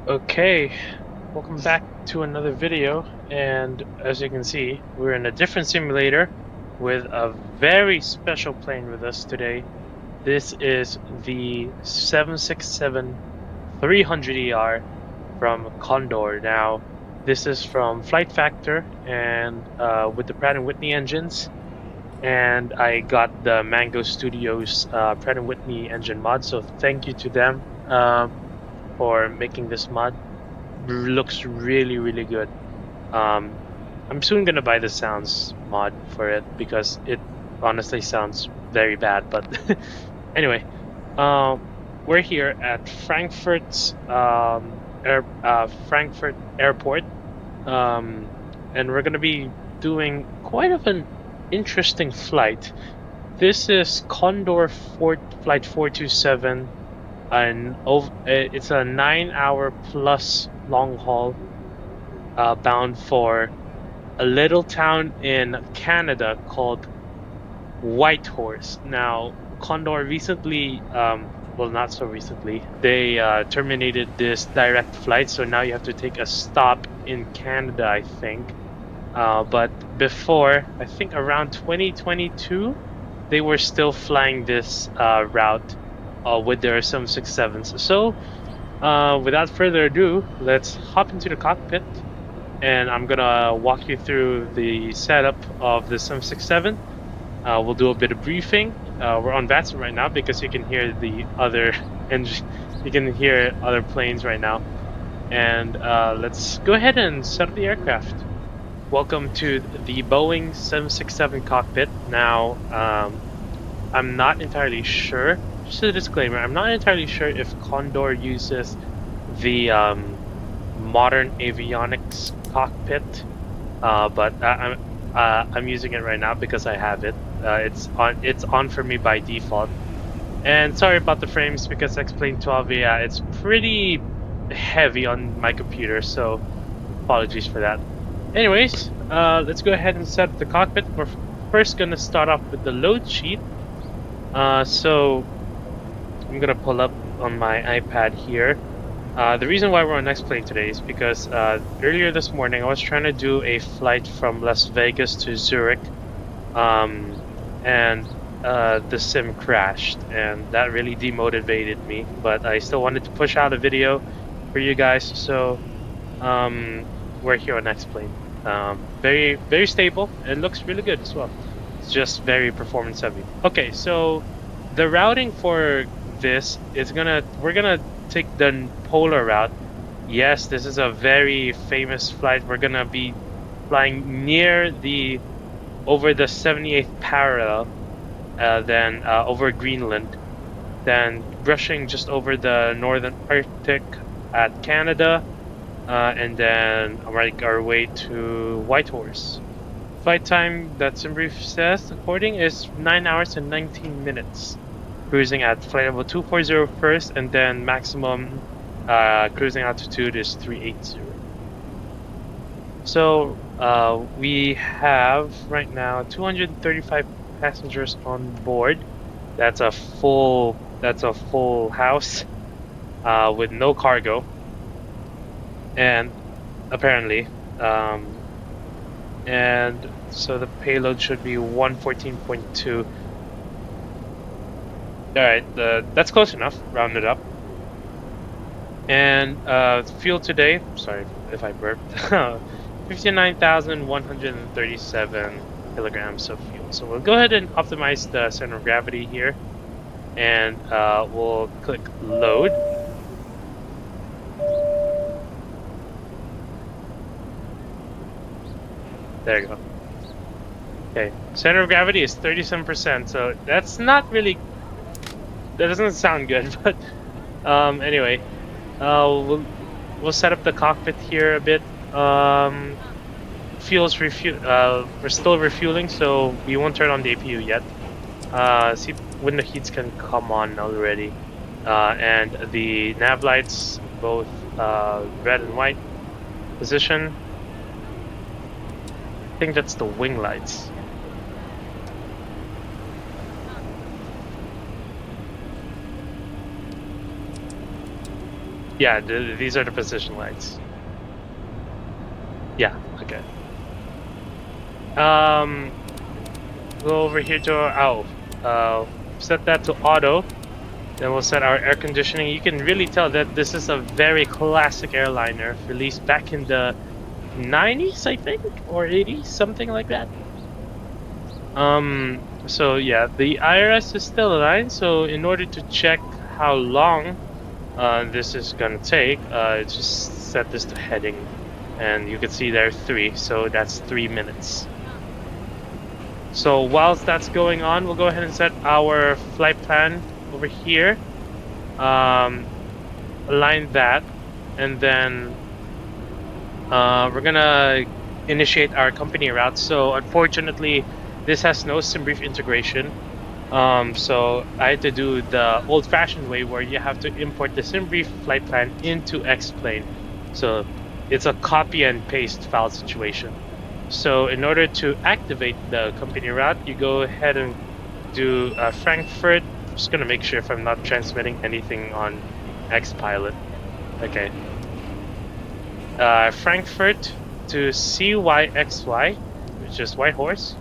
Okay, welcome back to another video, and as you can see, we're in a different simulator with a very special plane with us today. This is the 767-300ER from Condor. Now, this is from Flightfactor and with the Pratt & Whitney engines, and I got the Mango Studios Pratt & Whitney engine mod, so thank you to them for making this mod. Looks really good. I'm soon gonna buy the sounds mod for it because it honestly sounds very bad. But anyway, we're here at Frankfurt Airport, and we're gonna be doing quite of an interesting flight. This is Condor Flight 427, and it's a 9-hour plus long haul bound for a little town in Canada called Whitehorse. Now, Condor recently, well, not so recently, they terminated this direct flight, so now you have to take a stop in Canada, I think. But before, I think around 2022, they were still flying this route with their 767s. So, without further ado, let's hop into the cockpit, and I'm gonna walk you through the setup of the 767. We'll do a bit of briefing. We're on VATSIM right now because you can hear the other engine. You can hear other planes right now. And let's go ahead and set up the aircraft. Welcome to the Boeing 767 cockpit. Now, I'm not entirely sure. Just a disclaimer: I'm not entirely sure if Condor uses the modern avionics cockpit, but I'm using it right now because I have it. It's on for me by default. And sorry about the frames because XP12, yeah, it's pretty heavy on my computer, so apologies for that. Anyways, let's go ahead and set up the cockpit. We're first gonna start off with the load sheet. So I'm gonna pull up on my iPad here. The reason why we're on X-Plane today is because earlier this morning I was trying to do a flight from Las Vegas to Zurich, and the sim crashed, and that really demotivated me. But I still wanted to push out a video for you guys, so we're here on X-Plane. Very stable. It looks really good as well. It's just very performance heavy. Okay, so the routing for this is we're gonna take the polar route. Yes, this is a very famous flight. We're gonna be flying over the 78th parallel, then over Greenland, then brushing just over the northern Arctic at Canada, and then make our way to Whitehorse. Flight time that SimBrief says, according, is 9 hours and 19 minutes. Cruising at flight level 240 first, and then maximum cruising altitude is 380. So we have right now 235 passengers on board. That's a full house with no cargo, and apparently, and so the payload should be 114.2. All right, that's close enough. Rounded up. And fuel today. Sorry if I burped. 59,137 kilograms of fuel. So we'll go ahead and optimize the center of gravity here, and we'll click load. There you go. Okay, center of gravity is 37%, so that's not really. That doesn't sound good, but anyway, we'll set up the cockpit here a bit. Fuel's we're still refueling, so we won't turn on the APU yet. See, window heats can come on already, and the nav lights, both red and white position. I think that's the wing lights. Yeah, these are the position lights. Yeah, okay. Go over here to our, set that to auto. Then we'll set our air conditioning. You can really tell that this is a very classic airliner, released back in the 90s, I think, or 80s, something like that. So yeah, the IRS is still aligned. So in order to check how long this is gonna take, just set this to heading, and you can see there 3. So that's 3 minutes. So whilst that's going on, we'll go ahead and set our flight plan over here. Align that, and then we're gonna initiate our company route. So unfortunately, this has no SimBrief integration. So I had to do the old-fashioned way where you have to import the SimBrief flight plan into X-Plane. So it's a copy and paste file situation. So in order to activate the company route, you go ahead and do Frankfurt. Just gonna make sure if I'm not transmitting anything on XPilot. Okay. Frankfurt to CYXY, which is Whitehorse,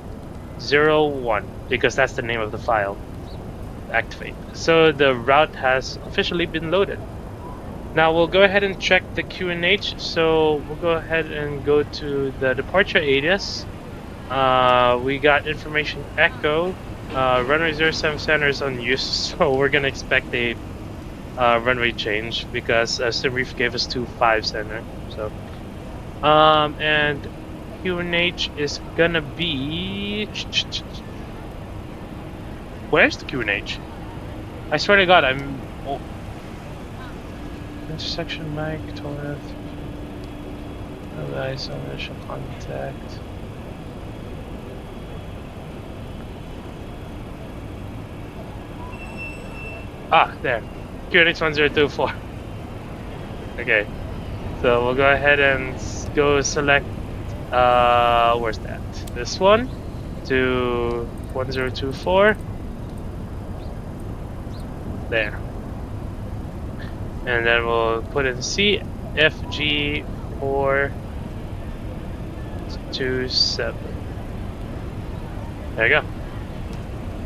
01, because that's the name of the file. Activate. So the route has officially been loaded. Now we'll go ahead and check the QNH. So we'll go ahead and go to the departure ADIS. We got information echo. Runway 07 center is unused, so we're gonna expect a runway change because SimBrief gave us 25 center. So, and QNH is gonna be. Where's the QNH? I swear to God, I'm. Oh. Intersection mic, toilet. Eyes on initial contact. Ah, there. QNH 1024. Okay. So we'll go ahead and go select. Where's that? This one to 1024. There. And then we'll put in CFG427. There you go.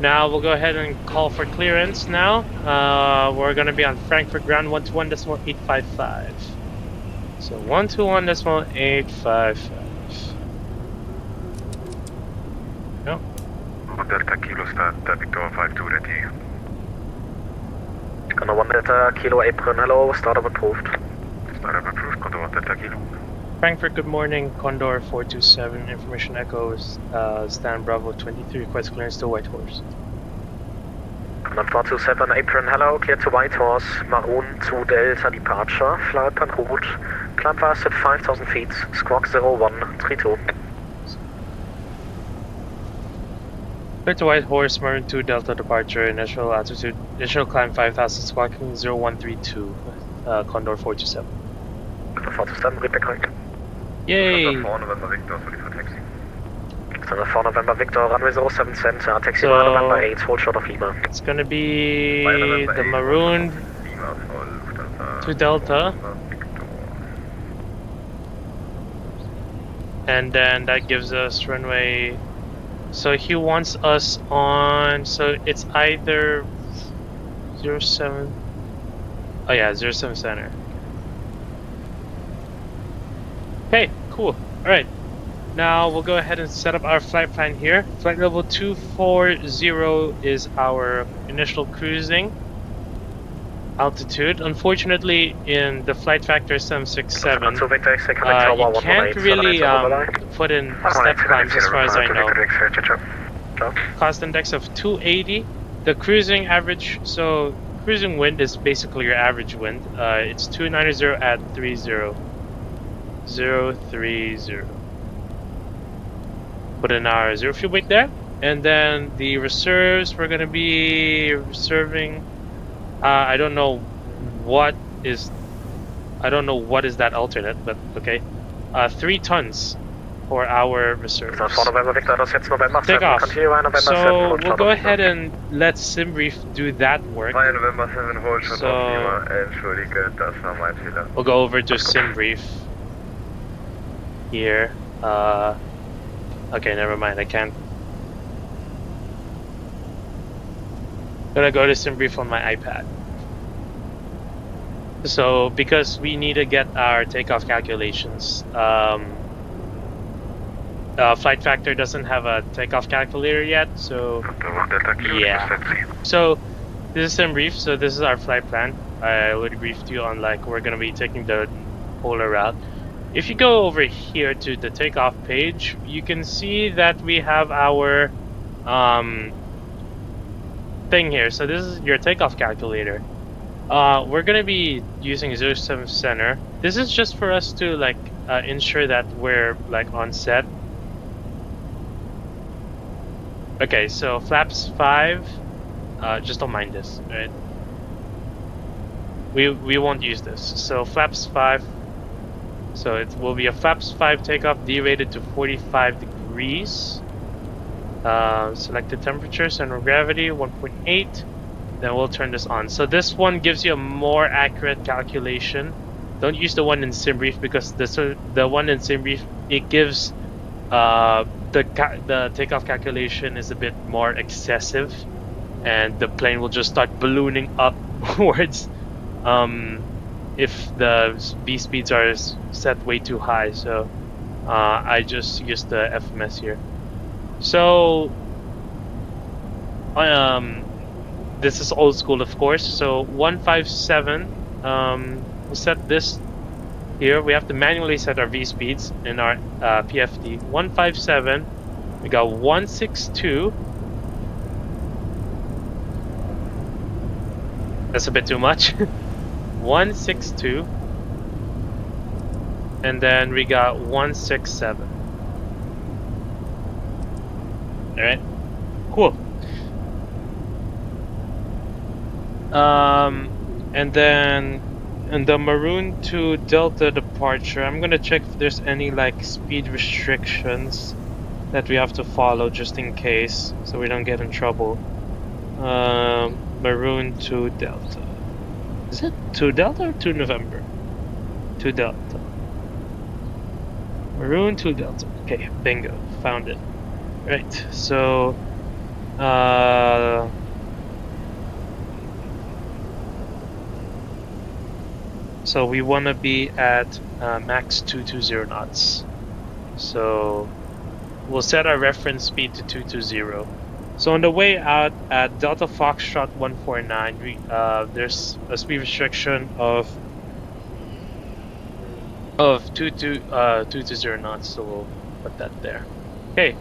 Now we'll go ahead and call for clearance now. We're going to be on Frankfurt ground 121.855. So 121.855. No. Delta Kilo start Victor 52 ready. Condor 1 Delta Kilo apron, hello, startup approved. Startup approved, Condor 1 Delta Kilo. Frankfurt, good morning. Condor 427, information echoes, stand Bravo 23, request clearance to Whitehorse. Condor 427, apron, hello, clear to Whitehorse, Maroon to Delta departure, flight en route, climb fast at 5,000 feet, squawk 0132. Clear to Whitehorse, Maroon 2 Delta departure, initial altitude, initial climb 5,000, squawking 0132, Condor 427. Condor 427, read back right. Yay! Condor 4 November Victor, ready for taxi. Condor 4 November Victor, runway 07 center, taxi so, November 8, hold short of Lima. It's gonna be the Maroon 2 Delta. And then that gives us runway. So he wants us on. So it's either 07. Oh yeah, 07 center. Okay, cool. Alright. Now we'll go ahead and set up our flight plan here. Flight level 240 is our initial cruising altitude. Unfortunately, in the Flightfactor 767, you can't really put in step climbs as far as I know. Cost index of 280. The cruising average, so cruising wind is basically your average wind. It's 290 at 30. 030. Put in our zero fuel weight there, and then the reserves we're gonna be reserving. I don't know what is that alternate, but okay. 3 tons for our reserves. For November Victor, das jetzt November Take 7, off. continue by November 7, So hold we'll short go of ahead Lima. and let SimBrief do that work. Bei November 7, hold short So- auf Lima. Entschuldige, das war mein Fehler. We'll go over to SimBrief here. Okay, never mind. I can't. Gonna go to SimBrief on my iPad. So because we need to get our takeoff calculations, Flightfactor doesn't have a takeoff calculator yet, so Delta Kilo, yeah. Taxi. So this is SimBrief. So this is our flight plan. I would briefed you on like we're gonna be taking the polar route. If you go over here to the takeoff page, you can see that we have our thing here. So this is your takeoff calculator. We're gonna be using 07 center. This is just for us to like ensure that we're like on set. Okay, so flaps 5. Just don't mind this, right? We won't use this. So flaps 5. So it will be a flaps 5 takeoff, derated to 45 degrees. Selected temperature, center of gravity 1.8. Then we'll turn this on. So this one gives you a more accurate calculation. Don't use the one in SimBrief because the one in SimBrief, it gives the takeoff calculation is a bit more excessive, and the plane will just start ballooning upwards if the V speeds are set way too high. So I just used the FMS here. So this is old school, of course. So 157, we'll set this here. We have to manually set our V speeds in our PFD. 157, we got 162. That's a bit too much. 162. And then we got 167. Alright, cool. And then in the Maroon to Delta departure, I'm gonna check if there's any like speed restrictions that we have to follow just in case, so we don't get in trouble. Maroon to Delta. Is it to Delta or to November? To Delta. Maroon to Delta. Okay, bingo, found it. Right, so so we want to be at max 220 knots. So we'll set our reference speed to 220. So on the way out at Delta Foxtrot 149, there's a speed restriction of 220 knots. So we'll put that there. Okay,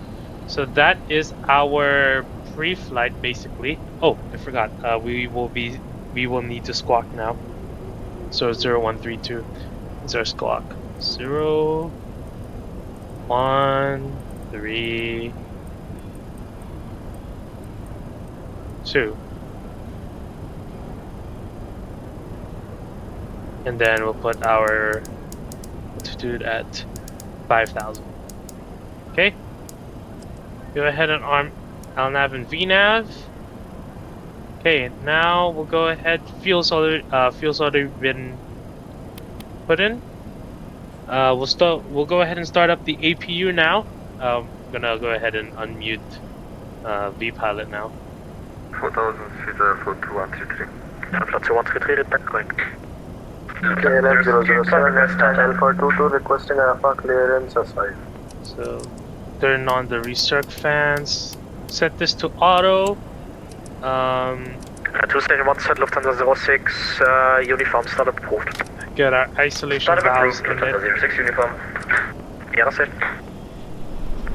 so that is our pre-flight basically. Oh, I forgot. We will need to squawk now. So 0132 is our squawk. 0, 1, 3, 2. And then we'll put our altitude at 5,000. Okay. Go ahead and arm LNAV and VNAV. Okay, now we'll go ahead. Fuel's already been put in. We'll go ahead and start up the APU now. I'm gonna go ahead and unmute VPilot now. 4000 feet, 4133. Platz 2133, back going. KLM 007 Alpha 22 requesting Alpha clearance aside. So turn on the recirc fans. Set this to auto. 271 set Lufthansa 06, uniform start approved. Get our isolation Start valves approved, in it. Lufthansa 06 uniform. Yeah, that's it.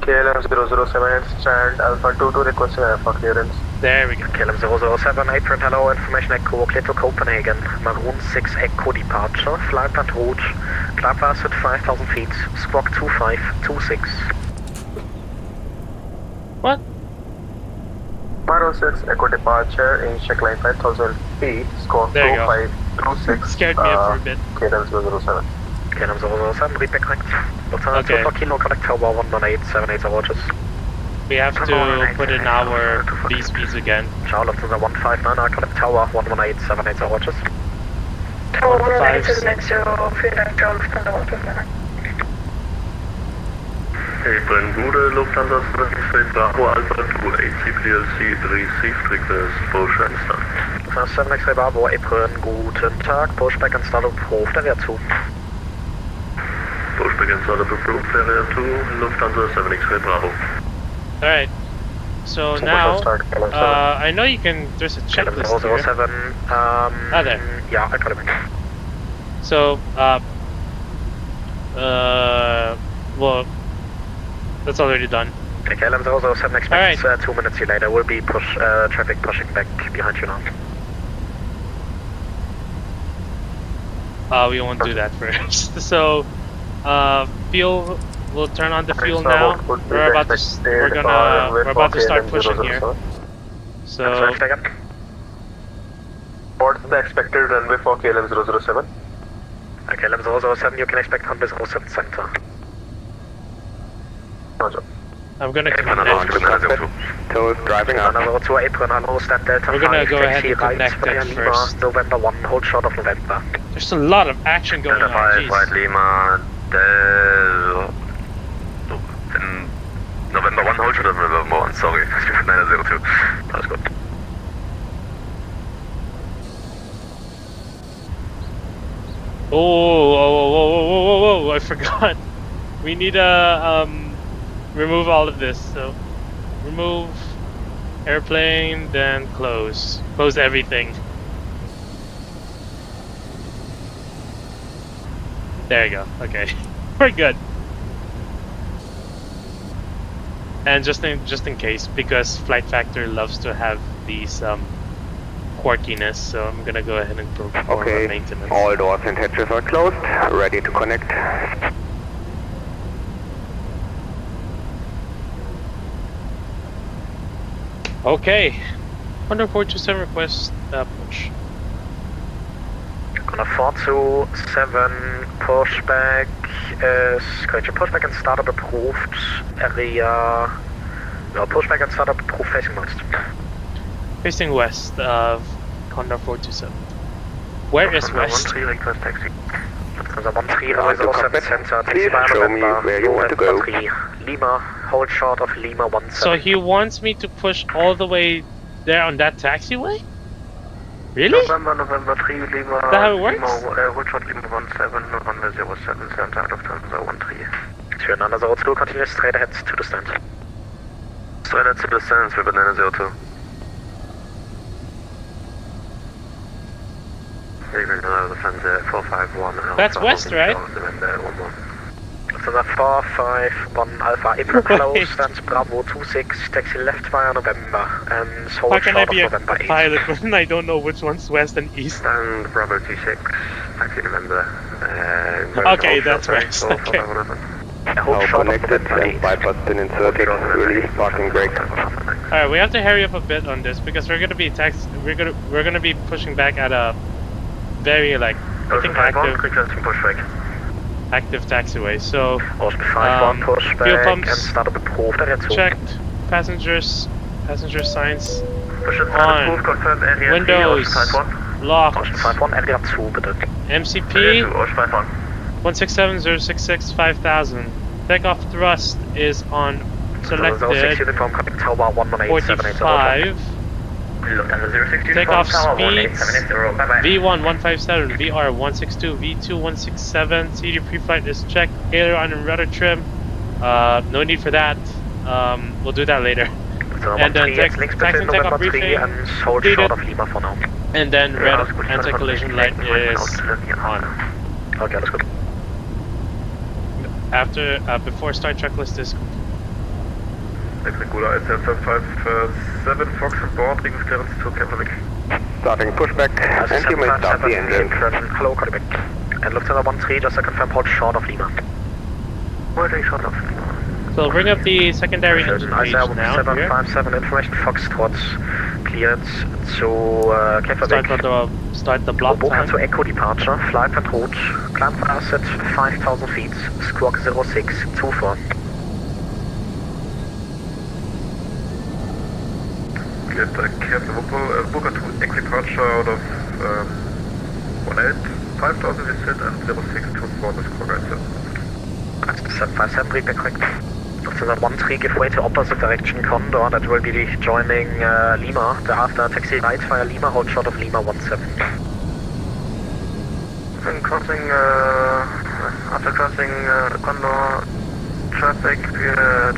KLM 007 stand Alpha 22 requesting Alpha clearance. There we go. KLM 007, Apron, hello, information echo, clear to Copenhagen. Maroon 6 echo departure, flight path route, climb fast at 5,000 feet, squawk 2526. What? Maroon 6 echo departure in check line 5,000 feet, squawk There you go. 2526. Scared me up for a bit. KLM 007. KLM 007, read back correct. Lufthansa Okay. 24 Kilo, connect tower 11878 Roger. We have to put in our V speeds again. Ciao, Lufthansa 159, connect tower 11878 Roger. Tower 11870, vielen Dank, ciao, Lufthansa 159. Apron Gude, Lufthansa 76 Bravo Alpha 2 ATPLC received request push and start. Lufthansa 76 Bravo, Apron, guten Tag, pushback and start approved, area 2. Pushback and start approved, area 2, Lufthansa 76 Bravo. Alright. So now, I know you can, there's a checklist here. 007, there. yeah, I got it. So, well, that's already done. KLM 007 expects 2 minutes later. Will be traffic pushing back behind you now. We won't do that first. So, fuel, we'll turn on the fuel now. We're about to start pushing here. So, What's the expected runway for KLM 007? KLM 007, you can expect runway 07 center. Roger. I'm gonna connect. Driving up. Number 2 apron, hello, stand Delta. We're gonna go ahead and connect that first. November 1, hold short of November. There's a lot of action going on, jeez. White Lima, Dell... November 1, hold short of November 1, sorry. 902. Alles gut. Oh, I forgot. We need to remove all of this. So remove airplane, then close. Close everything. There you go. Okay, we're good. And just in case, because Flightfactor loves to have these quirkiness, so I'm gonna go ahead and perform a maintenance. All doors and hatches are closed, ready to connect. Okay, Condor 427 request push. Condor 427 pushback is correct. Pushback and startup approved. Area. No, pushback and startup approved facing west. Facing west of Condor 427. Where is west? 13 request taxi. Lufthansa 13 center. Please show me where you want to go. Lima, hold short of Lima 17. So he wants me to push all the way there on that taxiway? Really? November 3, Lima. Is that how it works? Hold short Lima 17, runway 07 center, Lufthansa 13. Sierra 902, continue straight ahead to the stand. Straight ahead to the stands with 902. That's west, right? Lufthansa 451 Alpha, April close, stands Bravo 26, taxi left via November, and hold How can I short of be a November 8. pilot when I don't know which one's west and east? Stand Bravo 26, taxi November. Okay, that's west. Okay. Hold short of connected November 8. and bypass been inserted, release parking brake. Alright, we have to hurry up a bit on this because we're gonna be we're gonna be pushing back at a very I think active taxiway. So fuel pumps checked, passenger signs on, windows locked, MCP 167 5000. Takeoff thrust is on selected 45. Takeoff speeds V1 157, VR 162, V2 167. CD pre-flight is checked. Aileron and rudder trim. No need for that. We'll do that later. And then taxi and takeoff briefing completed. And then red anti-collision light is on. Okay, let's go. After before start checklist is complete. Regular ICF 557 Fox on board, ring of clearance to Catholic. Starting pushback, and you may start the engine. Hello, Quebec. And Lufthansa 13, just to confirm, hold short of Lima. Holding short of Lima. So bring up the secondary engine page now. 757 information, Foxtrot, clearance to Start the block Boca time. to Echo departure, flight en route, climb fast at 5,000 feet, squawk 0624. Get Captain Boca to Echo departure out of 18, 5,000 is set and 0624 is correct. 757, read back correct. Lufthansa 13, give way to opposite direction Condor, that will be joining Lima. Thereafter taxi right via Lima, hold short of Lima 17. And crossing, after crossing Condor traffic,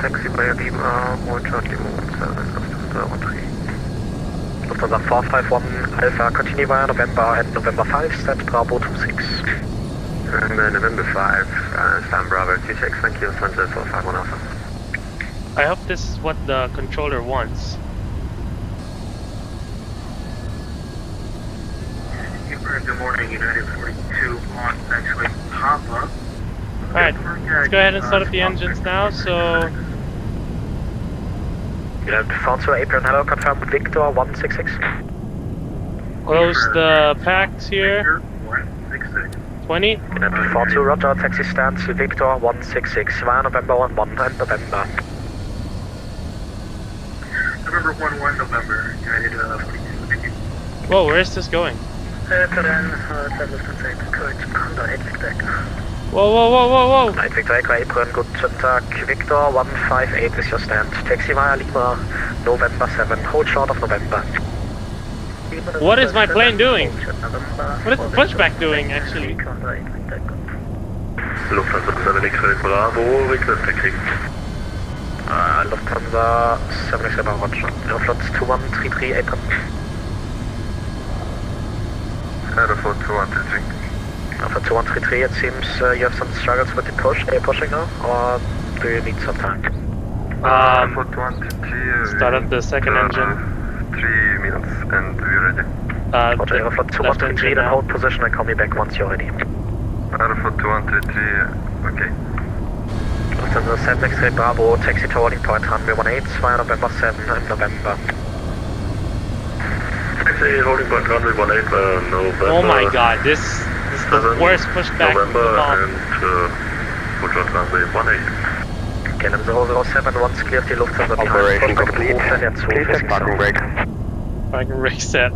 taxi via Lima, hold short Lima 17, Lufthansa 451 Alpha, continue via November and November 5, set Bravo 26. November 5, Sam Bravo 26, thank you, Sunset 451 Alpha. I hope this is what the controller wants. Good morning, United 42 on actually Papa. Alright, let's go ahead and start up the engines now, so... United 42 April, hello, confirm Victor 166. Close the packs here. 166. 20. United 42, roger, taxi stands Victor 166, via November 11 and November. November 11, November, United 42, thank you. Whoa, where is this going? Whoa, whoa, whoa, whoa, whoa! Night Victor Echo April, guten Tag, Victor 158 is your stand. Taxi via Lima, November 7, hold short of November. What is my plane doing? What is the pushback doing, actually? Lufthansa 7 X-ray Bravo, request taxi. Lufthansa 7 X-ray Bravo, roger. Aeroflot 2133 April. Aeroflot 2133. For 2133, it seems you have some struggles with the push. Are you pushing now, or do you need some time? Aeroflot 2133. Start up the second engine. 3 minutes and we're ready. Roger, Aeroflot 2133, then hold position and call me back once you're ready. Aeroflot 2133, okay. Lufthansa 7 X-ray Bravo, taxi to holding point runway 18 via November 7 and November. Taxi holding point runway 18, November. Oh my god, this is the worst pushback November of all. and hold short runway 18. KLM 007, once clear the Lufthansa Operation complete. Please set parking brake. Parking brake set.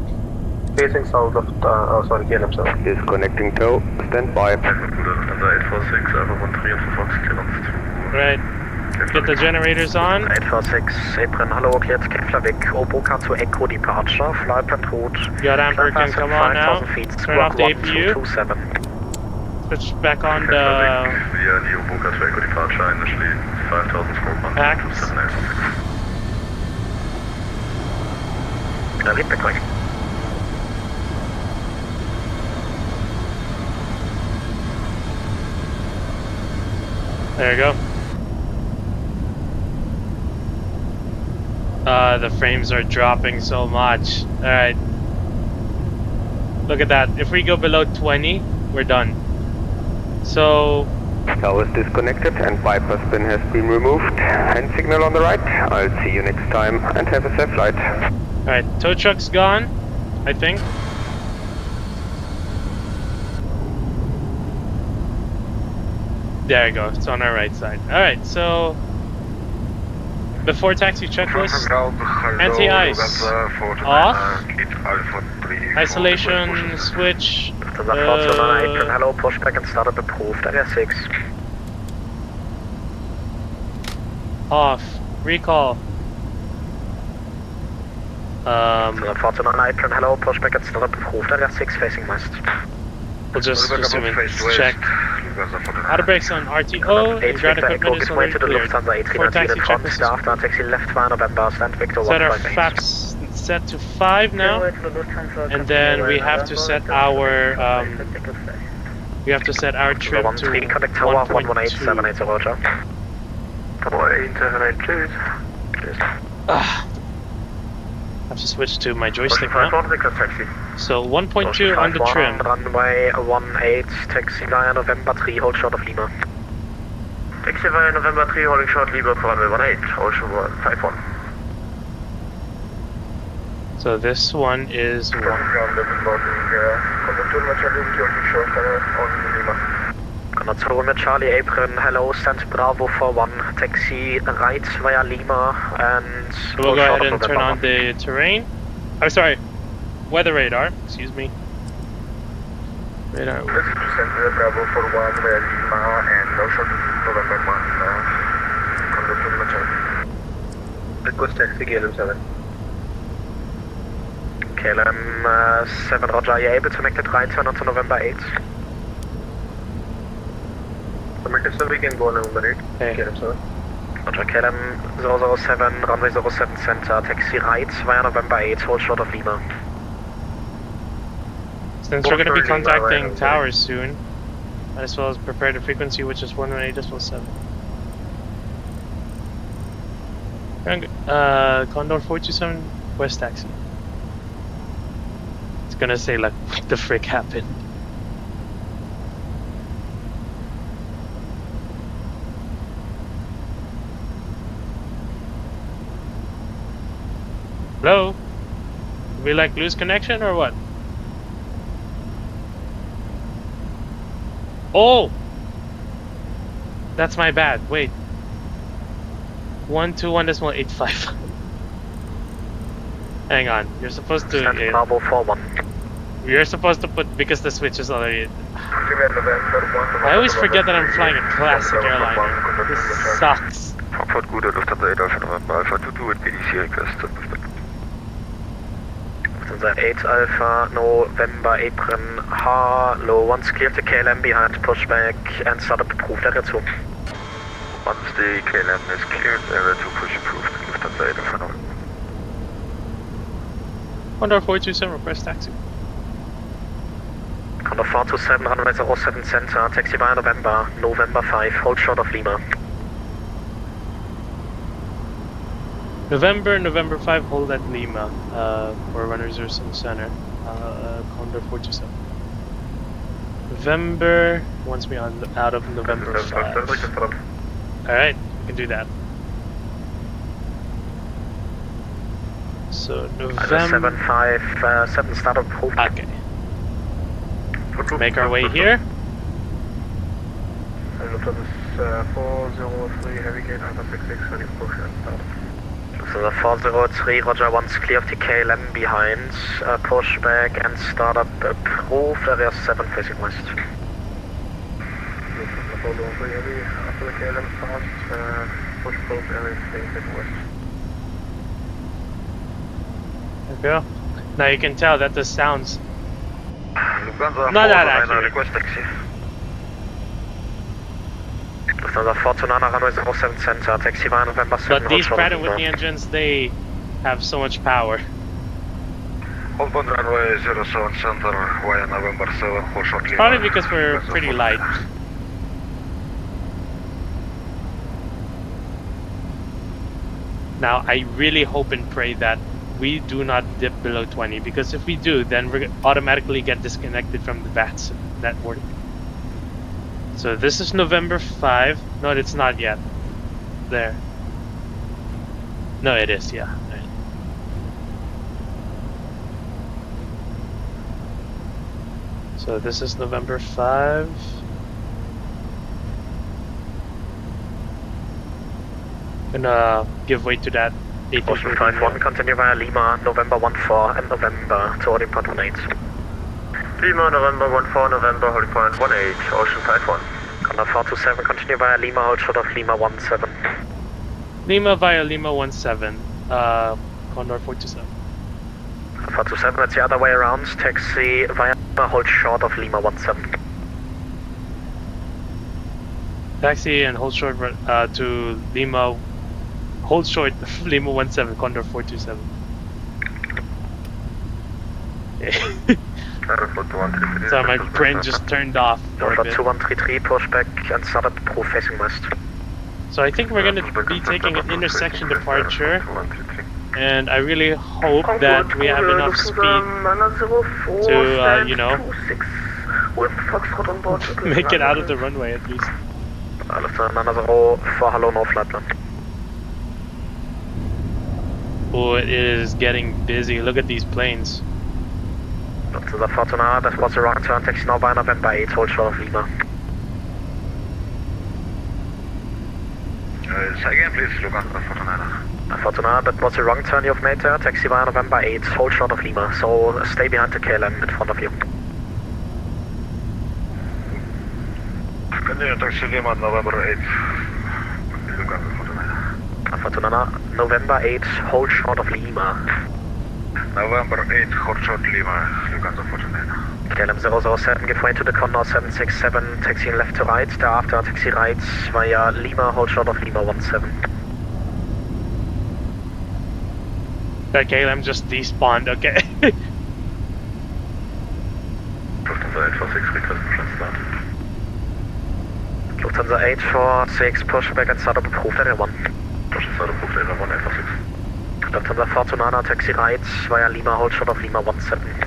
Facing south of, KLM 7. Disconnecting tow. Stand by. Lufthansa 846, Alpha 13 and Fox clearance to... Right. Get the generators on. 846, April, hello, cleared Keflavik, Boca to Echo departure, flight en route. Godamper can come on now. Turn off the APU. Switch back on the Via Neo Boca to Echo departure, initially 5,000 squawk 1 packs. 2786. Read back quick. There you go. The frames are dropping so much. Alright. Look at that. If we go below 20, we're done. So... Tow is disconnected and bypass pin has been removed. Hand signal on the right. I'll see you next time and have a safe flight. Alright, tow truck's gone, I think. There you go, it's on our right side. Alright, so... Before taxi checklist, anti-ice off, isolation switch, hello, pushback and startup approved, area 6. off, recall. 49 April, hello, pushback and startup approved, area 6 facing west. We'll just zoom in, check. Outer brakes on RTO, and ground equipment is already cleared. For taxi checklist after taxi left via November, stand Victor set our 158. flaps set to 5 now, and then we have to set our trim to 1.2. Roger. Have to switch to my joystick now. So 1.2 on the trim. Runway 18, taxi via November 3, hold short of Lima. Taxi via November 3, holding short Lima for runway 18, hold short 51. So So this one is one. Condor mit Charlie Apron, hello, stand Bravo for 1, taxi right via Lima and... We'll go ahead and turn on the terrain. I'm sorry, weather radar, excuse me. Radar. Let's send Bravo for 1 via Lima and no short November 1, Request taxi KLM 7. KLM 7, roger, are you able to make the right turn onto November 8? Submitted, so we can go on November 8. Hey. KLM 7. Roger, KLM 007, runway 07 center, taxi right via November 8, hold short of Lima. Since we're going to be contacting towers soon, might as well as prepare the frequency, which is 118.7. Condor 427 West taxi. It's gonna say like, what the frick happened? Hello? Did we like lose connection or what? Oh! That's my bad, wait. 121.85. Hang on, you're supposed to... Stand Bravo for 1. You're supposed to put, because the switch is already... I always forget that I'm flying a classic airliner. This sucks. Frankfurt, gute Lufthansa 8 Alpha November Alpha 22 with PDC request. Lufthansa 8 Alpha November Apron, hello, once cleared the KLM behind, pushback and start up approved, area 2. Once the KLM is cleared, area 2 push approved. Lufthansa 8 Alpha November. Condor 427 request taxi. Condor 427, runway 07 center, taxi via November 5, hold short of Lima. November 5, hold at Lima, for runner 07 center, Condor 427. November wants me on out of November 5. Alright, we can do that. So November 757, start up approved. Okay. Make our way here. Lufthansa 403 Heavy Gate Alpha 66 ready for push and start. So 403, roger, once clear of the KLM behind, pushback and start up approved, area 7 facing west. Lufthansa 403 Heavy after the KLM fast, push both areas facing west. There we go. Now you can tell that the sounds Lufthansa not that 409 accurate. request taxi. Lufthansa 429, runway 07 center, taxi via November 7. But these Pratt & Whitney engines, they have so much power. Hold on runway 07 center via November 7, hold short Lima. Probably because we're pretty light. Now, I really hope and pray that we do not dip below 20, because if we do, then we automatically get disconnected from the VATS network. So this is November 5. No, it's not yet. There. No, it is, yeah. Right. So this is November 5. Gonna give way to that 8 Ocean 51, continue via Lima, November 14 and November to holding point 18. Lima, November 14, November, holding point 18, Ocean 51. Condor 427, continue via Lima, hold short of Lima 17. Lima via Lima 17, Condor 427. 427, it's the other way around, taxi via Lima, hold short of Lima 17. Taxi and hold short to Lima, hold short Lima 17, Condor 427. So my brain just turned off for a bit. 2133, pushback and start up approved facing west. So I think we're going to be taking an intersection departure, and I really hope that we have enough speed to, you know, make it out of the runway at least. Lufthansa 904, hello, no flight plan. Oh, it is getting busy. Look at these planes. Lufthansa Fortuna, that was a wrong turn, taxi now by November 8, hold short of Lima. Say again, please, Lufthansa Fortuna. Fortuna, that was a wrong turn you've made there, taxi via November 8, hold short of Lima, so stay behind the KLM in front of you. Continue taxi Lima, November 8. Lufthansa Fortuna. Fortuna, November 8, hold short of Lima. November 8, hold short Lima, Lufthansa Fortuna. KLM 007, give way to the Condor 767, taxi left to right, thereafter taxi right via Lima, hold short of Lima 17. That KLM just despawned, okay. Lufthansa 846, request push start. Lufthansa 846, push back and start up approved at L1. Push start approved at L1, 846. Lufthansa Fortuna, taxi right via Lima, hold short of Lima 17.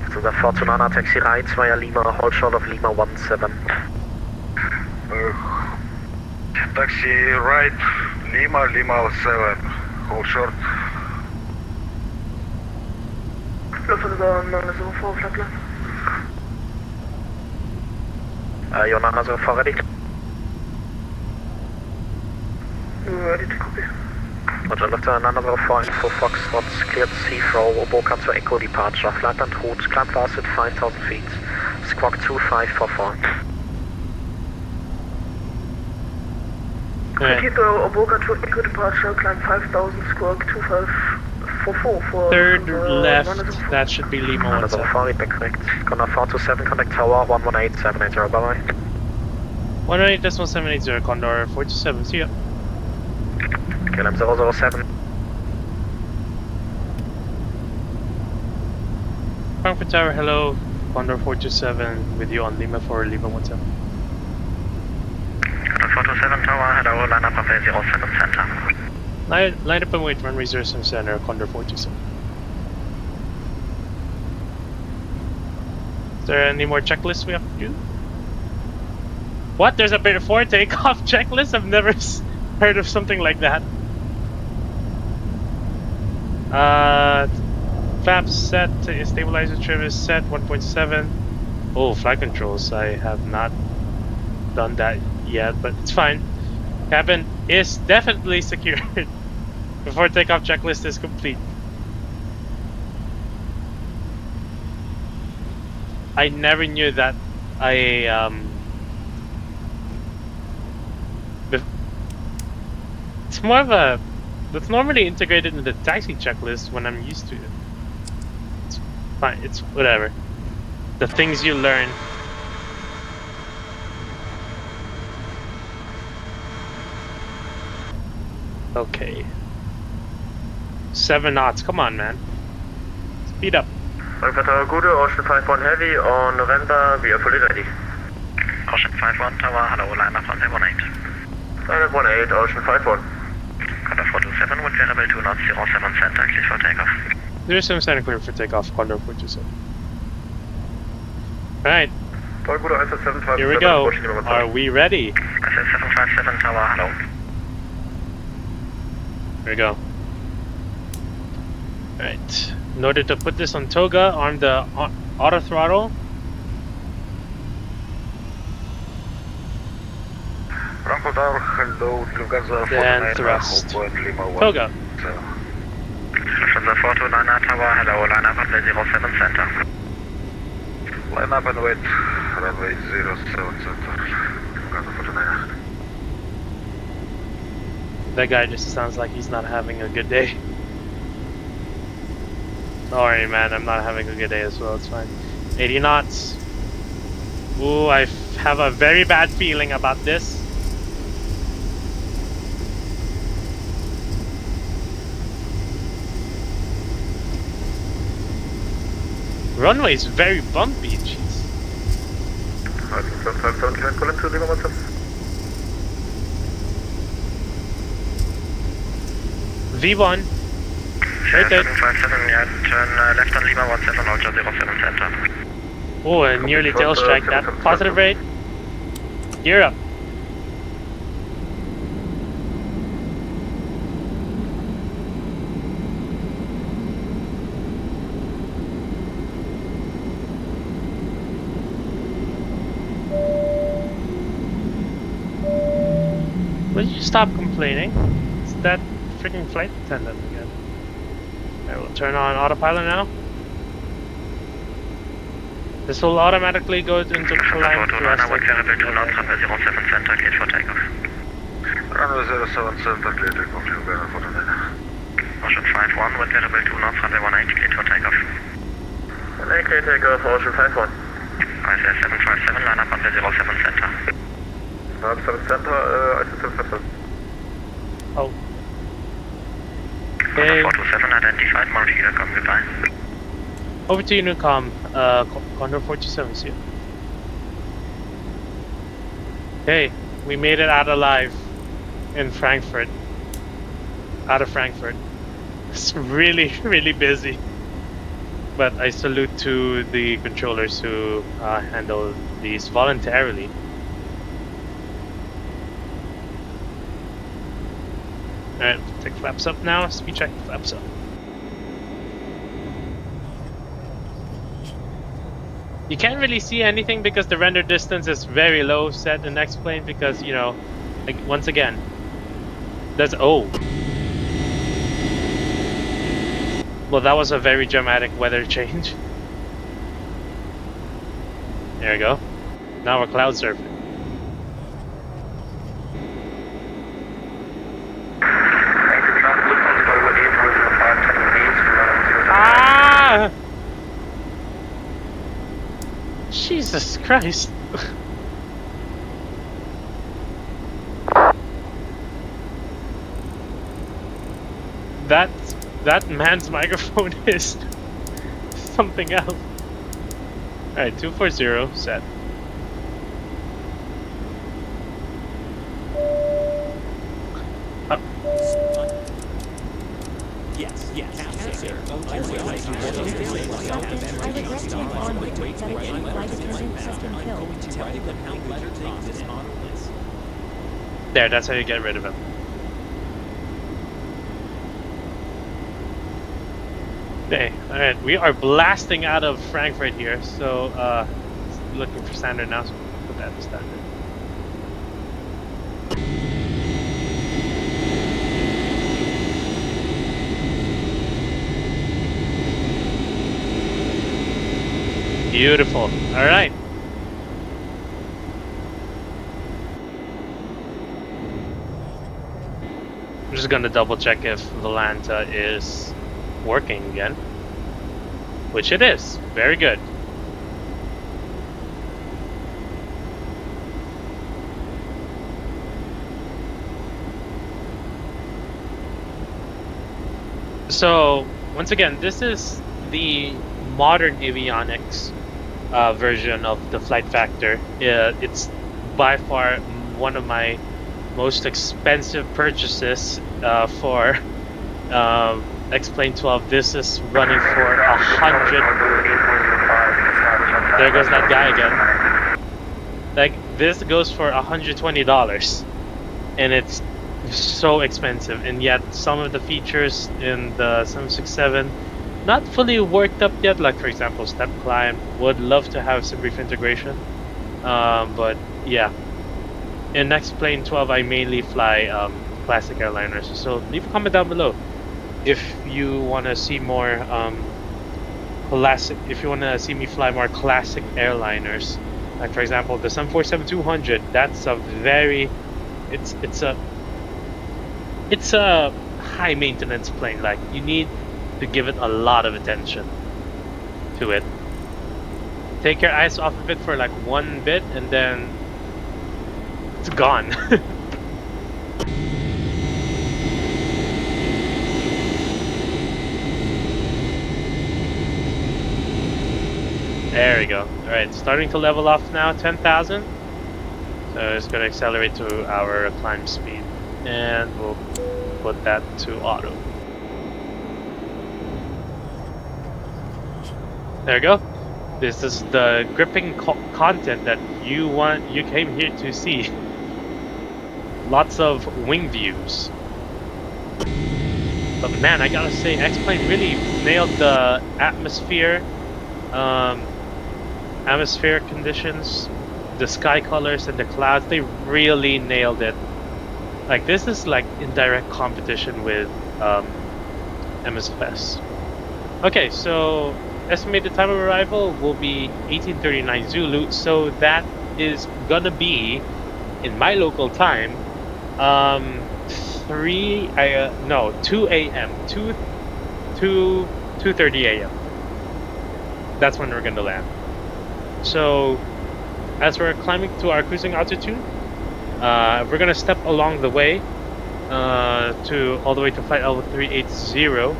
Lufthansa Fortuna, taxi right via Lima, hold short of Lima 17. Taxi right, Lima, Lima 7, hold short. Lufthansa 904, flatland. You're 904 ready? Ready to copy. Roger, Lufthansa 904 info Foxtrot, cleared Seaflow, Boca to Echo departure, flight and route, climb fast at 5,000 feet, squawk 2544. Heathrow, Oboka to Echo departure, climb 5,000, squawk 2544 for... Third left, that should be Lima 17. 904, back correct. Condor 427, contact tower 118780, bye bye. 118.780, Condor 427, see ya. KLM 007. Frankfurt Tower, hello. Condor 427 with you on Lima for Lima 17. Condor 427 tower, hello, line up of A07 center. Line up and wait, runway 07 center, Condor 427. Is there any more checklists we have to do? What? There's a before takeoff checklist? I've never heard of something like that. Flaps set, stabilizer trim is set, 1.7. Oh, flight controls. I have not done that yet, but it's fine. Cabin is definitely secured. Before takeoff checklist is complete. I never knew that it's more of a... That's normally integrated in the taxi checklist when I'm used to it. It's fine, it's whatever. The things you learn. Okay. 7 knots, come on man. Speed up. Frankfurt Tower, Gute, Ocean 51 Heavy on November, we are fully ready. Ocean 51 tower, hello, line up on 18. Line up 18, Ocean 51. Condor 427, wind variable 2 knots, 07 center, clear for takeoff. 07 center clear for takeoff, Condor 427. Alright, Tower Gute, ISS 757. here we go. Are we ready? ISS 757 tower, hello. Here we go. Alright, in order to put this on toga, arm the auto throttle. Frankfurt Tower, hello, Lufthansa Then 49, thrust. Lima 1. Toga. Lufthansa 429 tower, hello, line up on the 07 center. Line up and wait, runway 07 center, Lufthansa 49. That guy just sounds like he's not having a good day. Sorry man, I'm not having a good day as well, it's fine. 80 knots. Ooh, I have a very bad feeling about this. Runway is very bumpy, jeez. ISS 757, can I call it to Lima 17? V1. Right there. 757, yeah, turn left on Lima 17, Ultra 07 center. Oh, and nearly tail strike that. Positive rate. Gear up. Will you stop complaining? It's that freaking flight attendant again. Alright, we'll turn on autopilot now. This will automatically go into climb thrust. Runway 07 center, cleared for takeoff. Runway 07 center, clear takeoff, you better for the Ocean 51 with variable 2 knots, runway 18, cleared for takeoff. clear takeoff, Ocean 51. ISS 757, line up runway 07 center. 07 center, ISS 757. Oh. Okay. 427 identified, Marty, come goodbye. Over to Unicom, Condor 427 is here. Okay, we made it out alive in Frankfurt. Out of Frankfurt. It's really, really busy. But I salute to the controllers who handle these voluntarily. Alright, take flaps up now. Speed check, flaps up. You can't really see anything because the render distance is very low set in X-Plane because, you know, like, once again, there's, oh. Well, that was a very dramatic weather change. There we go. Now we're cloud surfing. Ah! Jesus Christ. That man's microphone is something else. Alright, 240 set. Yes. I regret to inform you that a flight attendant has been killed. There, that's how you get rid of him. Okay, alright, we are blasting out of Frankfurt here, so looking for standard now, so we'll put that to standard. Beautiful. Alright. I'm just gonna double check if Volanta is working again. Which it is. Very good. So, once again, this is the modern avionics version of the Flightfactor. It's by far one of my most expensive purchases for XP12. This is running for 100. There goes that guy again. Like, this goes for $120, and it's so expensive. And yet, some of the features in the 767 not fully worked up yet. Like, for example, step climb. Would love to have some brief integration, but yeah. In XP12, I mainly fly classic airliners. So leave a comment down below if you want to see more classic. If you want to see me fly more classic airliners, like for example the 747-200. That's a very, it's a high maintenance plane. Like, you need to give it a lot of attention to it. Take your eyes off of it for like one bit, and then it's gone. There we go. Alright, starting to level off now, 10,000. So it's going to accelerate to our climb speed. And we'll put that to auto. There we go. This is the gripping content that you came here to see. Lots of wing views. But man, I gotta say, X-Plane really nailed the atmosphere conditions, the sky colors and the clouds. They really nailed it. Like this is like in direct competition with MSFS. Okay, so estimated time of arrival will be 1839 Zulu, so that is gonna be in my local time 2 a.m. 2:30 a.m. That's when we're gonna land. So as we're climbing to our cruising altitude, we're gonna step along the way to all the way to flight level 380.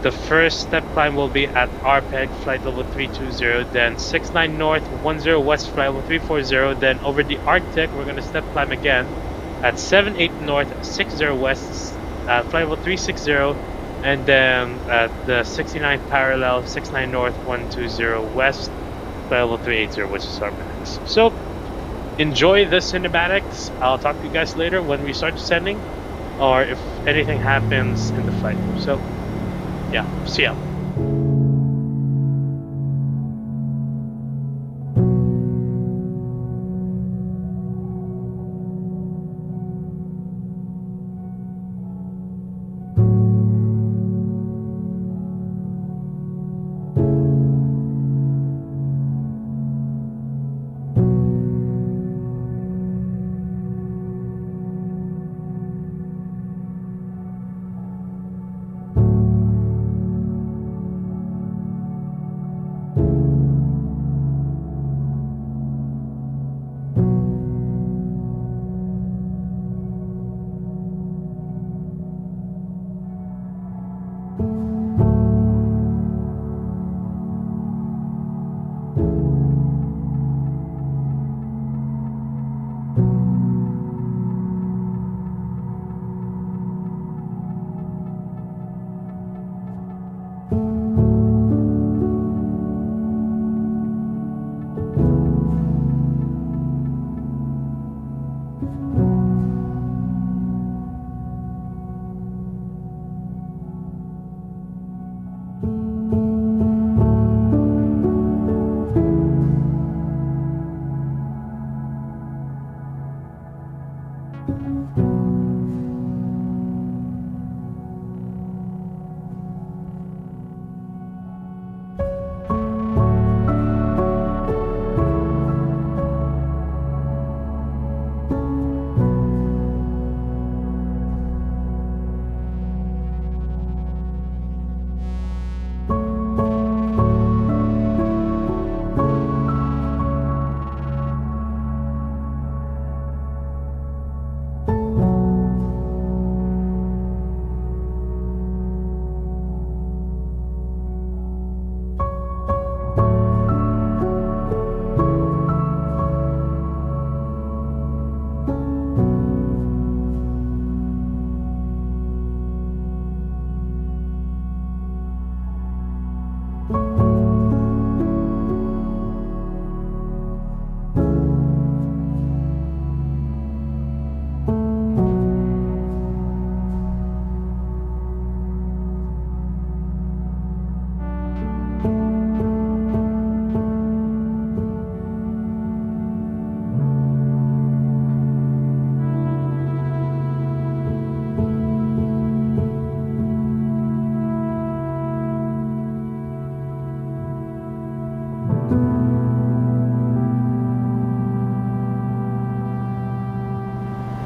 The first step climb will be at RPEG flight level 320, then 69 north, 10 west flight level 340, then over the Arctic we're gonna step climb again at 78 north, 60 west, flight level 360, and then at the 69th parallel, 69 north, 120 west, flight level 380, which is our max. So enjoy the cinematics. I'll talk to you guys later when we start descending, or if anything happens in the flight. So yeah, see ya.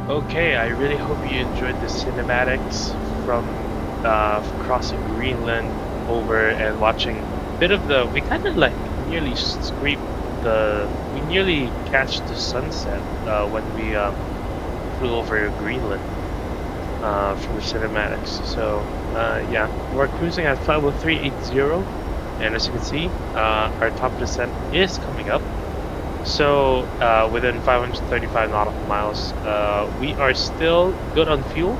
Okay, I really hope you enjoyed the cinematics from crossing Greenland over and watching a bit of the. We kind of like nearly we nearly catch the sunset when we flew over Greenland from the cinematics. So yeah, we're cruising at flight level 380, and as you can see, our top descent is coming up. So within 535 nautical miles, we are still good on fuel,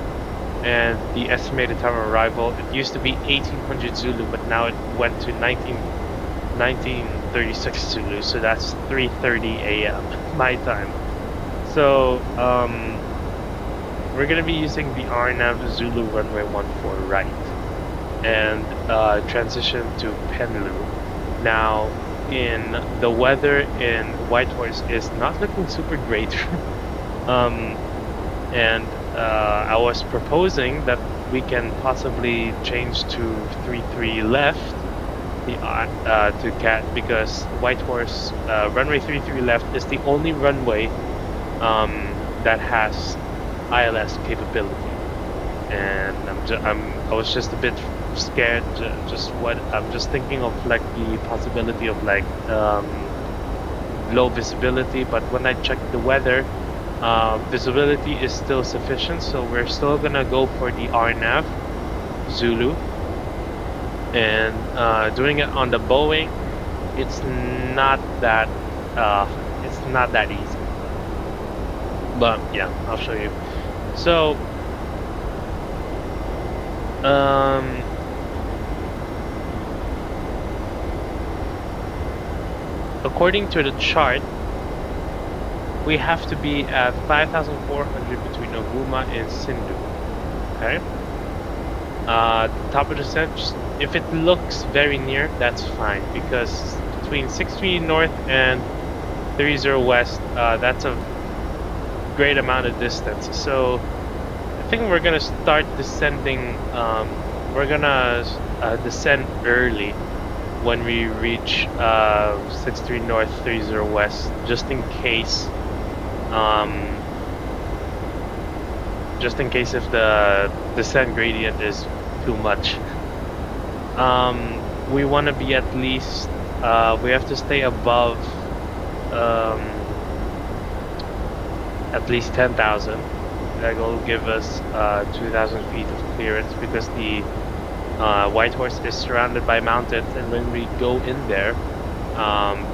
and the estimated time of arrival, it used to be 1800 Zulu, but now it went to 1936 Zulu, so that's 3:30 a.m. my time. So we're gonna be using the RNAV Zulu runway 14 right, and transition to Penlu. Now, in the weather in Whitehorse is not looking super great. and I was proposing that we can possibly change to 33 left to cat, because Whitehorse runway 33 left is the only runway that has ILS capability, and I was just a bit scared. I'm just thinking of like the possibility of like low visibility, but when I checked the weather, visibility is still sufficient, so we're still gonna go for the RNAV Zulu, and doing it on the Boeing, it's not that easy. But yeah, I'll show you. So according to the chart, we have to be at 5,400 between Ovuma and Sindhu. Okay. Top of the descent, if it looks very near, that's fine, because between 63 north and 30 west, that's a great amount of distance. So I think we're gonna start descending. We're gonna descend early when we reach 63 north, 30 west, just in case. Just in case if the descent gradient is too much. We want to be at least, we have to stay above at least 10,000. That will give us 2,000 feet of clearance, because the Whitehorse is surrounded by mountains, and when we go in there,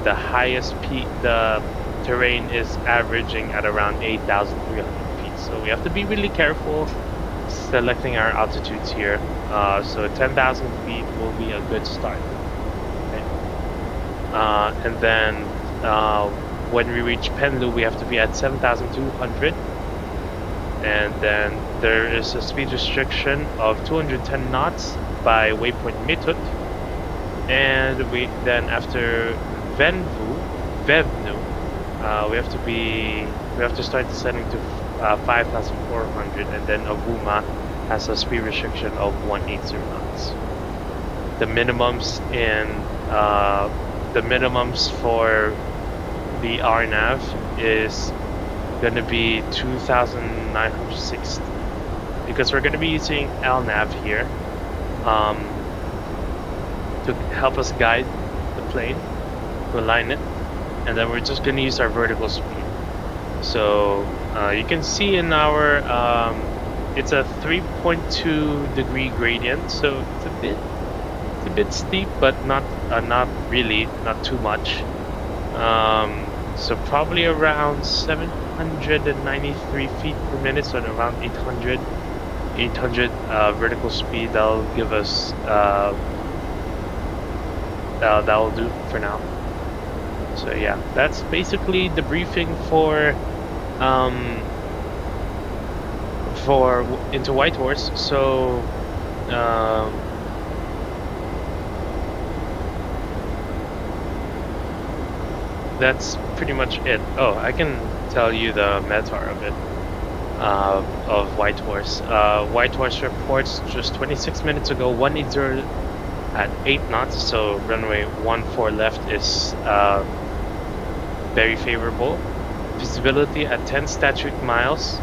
the highest peak, the terrain is averaging at around 8,300 feet. So we have to be really careful selecting our altitudes here. So 10,000 feet will be a good start. Okay. And then when we reach Penlu, we have to be at 7,200. And then there is a speed restriction of 210 knots by waypoint Mitut. And then after Vevnu, we have to start descending to 5,400, and then Ovuma has a speed restriction of 180 knots. The minimums for the RNAV is gonna be 2,960, because we're gonna be using LNAV here to help us guide the plane, to align it, and then we're just gonna use our vertical speed. So you can see in our it's a 3.2 degree gradient, so it's a bit steep, but not really, not too much. So probably around 793 feet per minute, so around 800 vertical speed. That'll give us that'll do for now. So yeah, that's basically the briefing for into Whitehorse. So that's pretty much it. Oh, I can tell you the METAR of it, of Whitehorse. Whitehorse reports just 26 minutes ago 180 at 8 knots, so runway 14 left is very favorable. Visibility at 10 statute miles,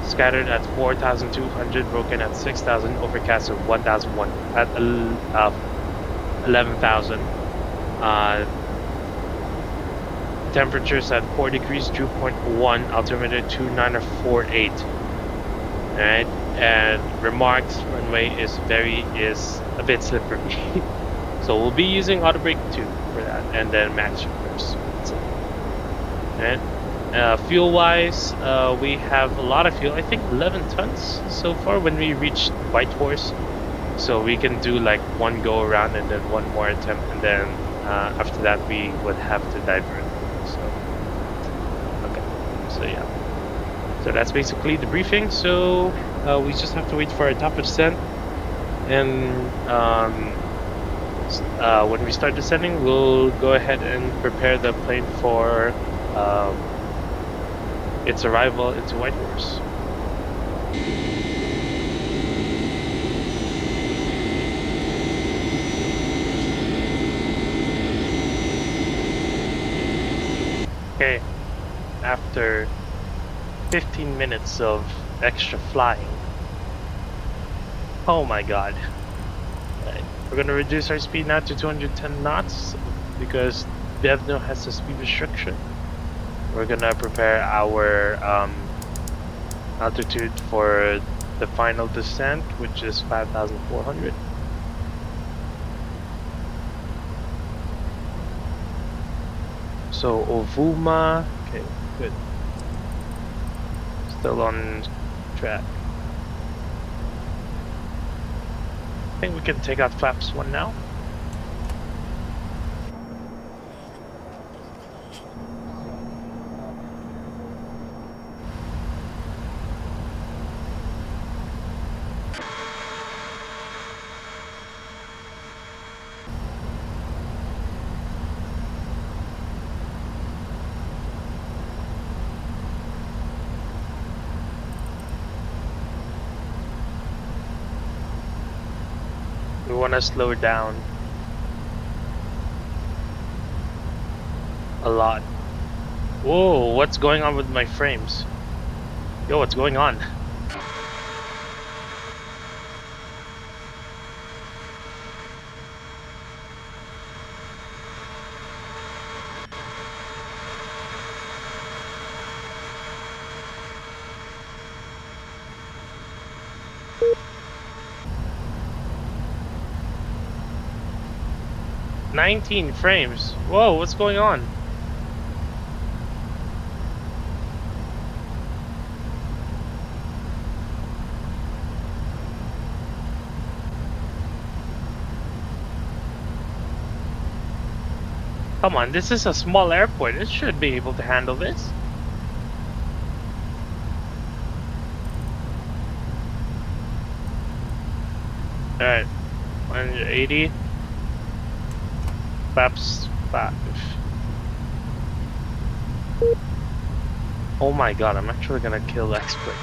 scattered at 4,200, broken at 6,000, overcast at 1,001 at 11,000. Temperatures at 4 degrees, dew point 1, altimeter 2948. Alright, and remarks, runway is a bit slippery. So we'll be using auto brake 2 for that, and then max reverse. Alright. Fuel wise, we have a lot of fuel. I think 11 tons so far when we reached Whitehorse. So we can do like one go around and then one more attempt, and then after that we would have to divert. So okay, so yeah, so that's basically the briefing. So we just have to wait for our top of descent, and when we start descending, we'll go ahead and prepare the plane for its arrival into Whitehorse. Okay, after 15 minutes of extra flying. Oh my god. Right. We're gonna reduce our speed now to 210 knots because Bevno has a speed restriction. We're gonna prepare our altitude for the final descent, which is 5,400. So Ovuma, okay, good. Still on track. I think we can take out flaps 1 now. We want to slow it down a lot. Whoa, what's going on with my frames? Yo, what's going on? $19 frames. Whoa, what's going on? Come on, this is a small airport. It should be able to handle this. Alright, 180. Flaps 5. Oh my god, I'm actually gonna kill Expert.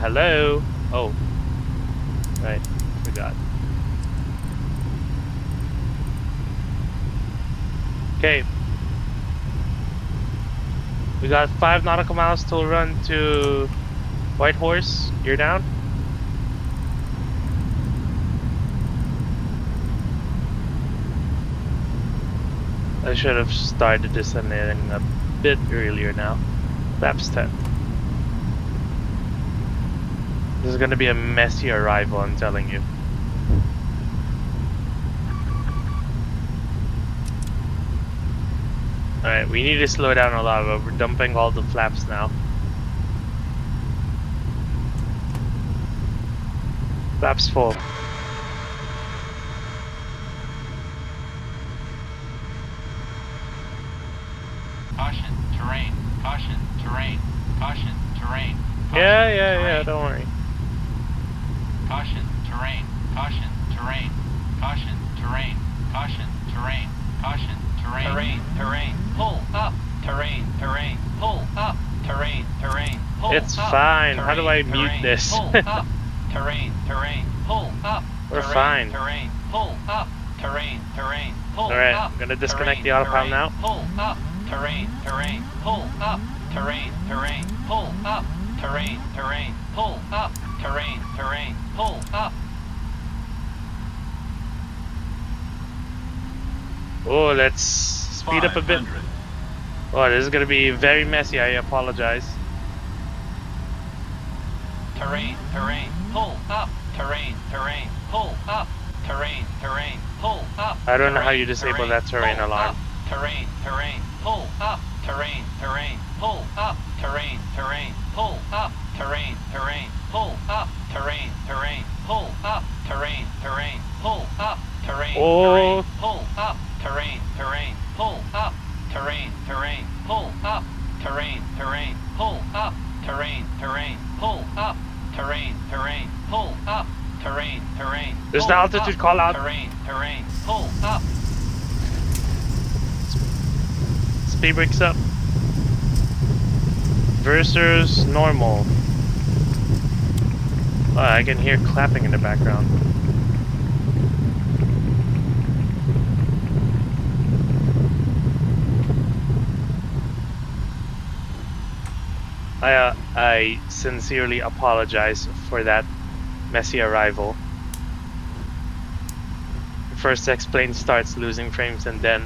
Hello? Oh. Right, forgot. Okay. We got 5 nautical miles till run to Whitehorse. Gear down. I should have started descending a bit earlier now. Flaps 10. This is gonna be a messy arrival, I'm telling you. Alright, we need to slow down a lot, but we're dumping all the flaps now. Flaps full. Caution, terrain, caution, terrain, caution, terrain. Yeah, don't worry. Caution, terrain, caution, terrain, caution, terrain, caution, terrain, caution, terrain. Terrain, terrain, pull up, terrain, terrain, pull up, terrain, terrain, pull up. It's fine. How do I mute this? Pull up, terrain, terrain, pull up. We're fine. Terrain, pull up, terrain, terrain, pull up. Alright, I'm gonna disconnect the autopilot now. Pull up, terrain, terrain, pull up, terrain, terrain, pull up, terrain, terrain, pull up, terrain, terrain, pull up. Oh, let's speed up a bit. Oh, this is gonna be very messy. I apologize. Terrain, terrain, pull up, terrain, terrain, pull up, terrain, terrain, pull up. I don't know how you disable that terrain alarm. Terrain, terrain, pull up, terrain, terrain, pull up, terrain, terrain, pull up, terrain, terrain, pull up, terrain, terrain, pull up, terrain, terrain, pull up, terrain, terrain, pull up, terrain, terrain, pull up, terrain, terrain, pull up, terrain, terrain, pull up, terrain, terrain, pull up, terrain, terrain, pull up, terrain, terrain. There's pull the altitude up, call out. Terrain, terrain, pull up. Speed brakes up. Versus normal. Oh, I can hear clapping in the background. I sincerely apologize for that messy arrival. First X-plane starts losing frames and then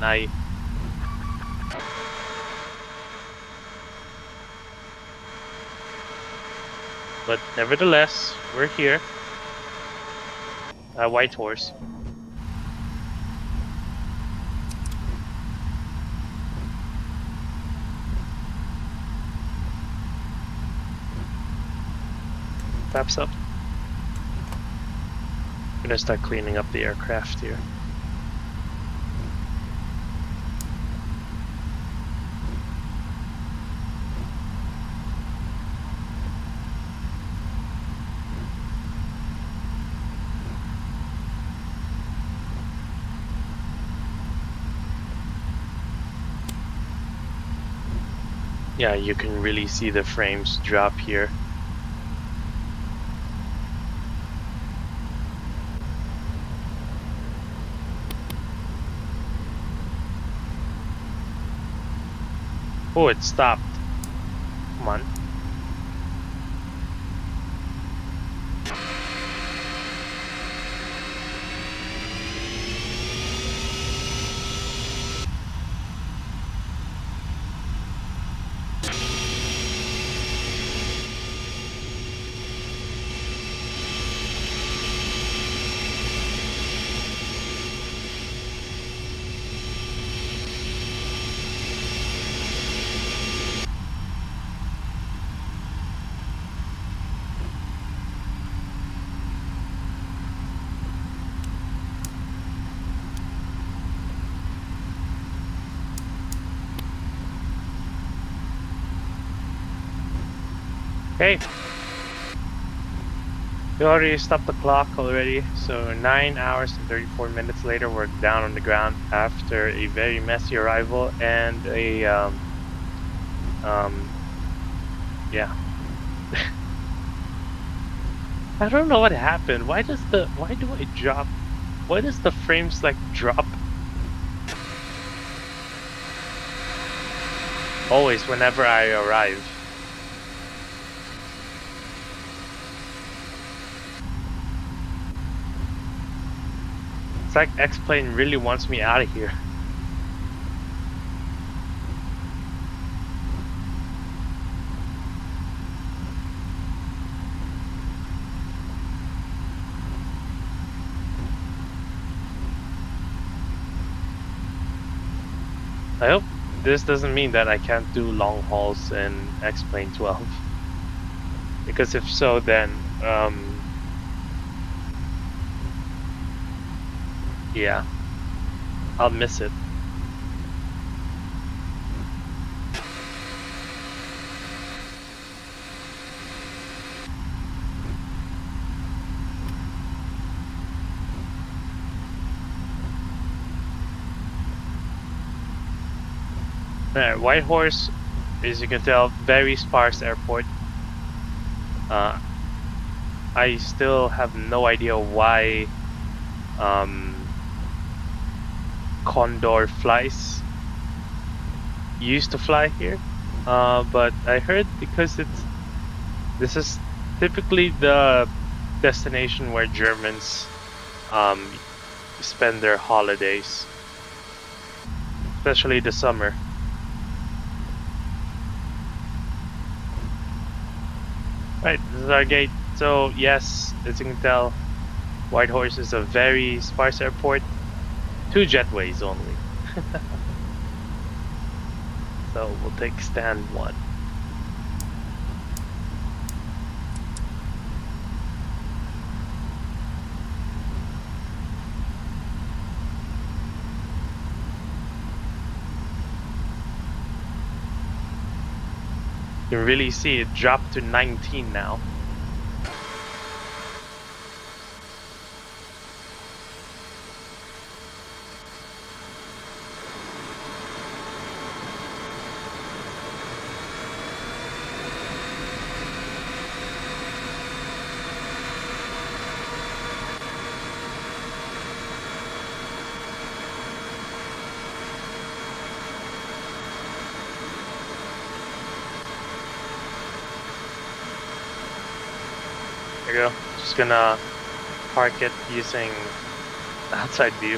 but nevertheless, we're here. Whitehorse. Flaps up. I'm gonna start cleaning up the aircraft here. Yeah, you can really see the frames drop here. Oh, it stopped. Come on. Okay. We already stopped the clock already, so 9 hours and 34 minutes later we're down on the ground after a very messy arrival and a yeah. I don't know what happened. Why do I drop? Why does the frames like drop? Always whenever I arrive. It's like X-plane really wants me out of here. I hope this doesn't mean that I can't do long hauls in XP12. Because if so, then yeah, I'll miss it. Whitehorse, as you can tell, very sparse airport. I still have no idea why Condor used to fly here, but I heard because this is typically the destination where Germans spend their holidays, especially the summer. Right, this is our gate. So yes, as you can tell, Whitehorse is a very sparse airport. 2 jetways only. So we'll take stand 1. You can really see it dropped to 19 now. go. Just gonna park it using outside view.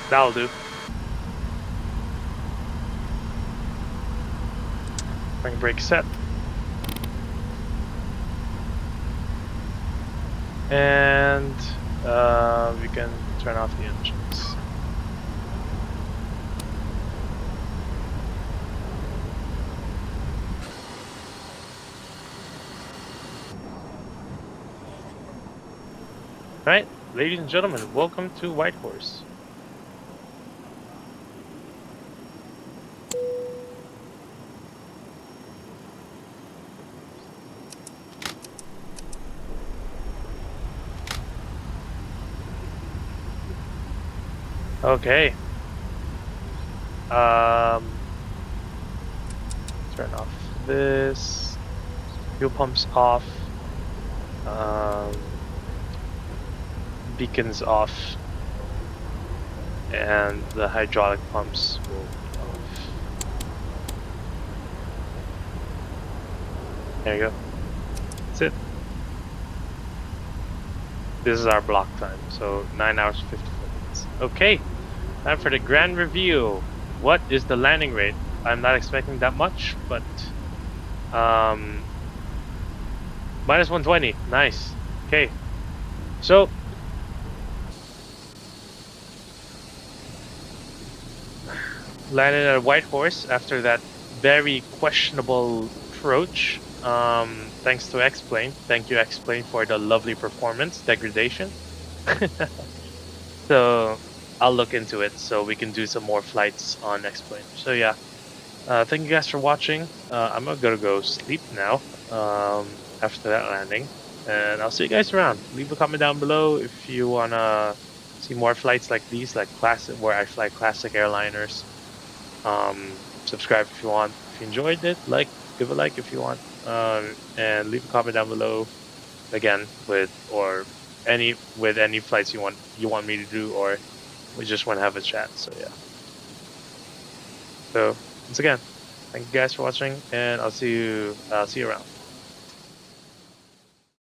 That'll do. Spring brake set. And we can turn off the engines. Alright, ladies and gentlemen, welcome to Whitehorse. Okay. Turn off this. Fuel pumps off. Beacons off. And the hydraulic pumps will be off. There you go. That's it. This is our block time, so 9 hours 54 minutes. Okay. Time for the grand review. What is the landing rate? I'm not expecting that much, but minus 120. Nice. Okay. So landed at Whitehorse after that very questionable approach. Thanks to X-Plane. Thank you, X-Plane, for the lovely performance degradation. So I'll look into it so we can do some more flights on X-Plane. So yeah, thank you guys for watching. I'm gonna go sleep now after that landing, and I'll see you guys around. Leave a comment down below if you wanna see more flights like these, like classic, where I fly classic airliners. Subscribe if you want. If you enjoyed it, give a like if you want, and leave a comment down below again with any flights you want me to do, or we just want to have a chat. So yeah. So once again, thank you guys for watching, and I'll see you around.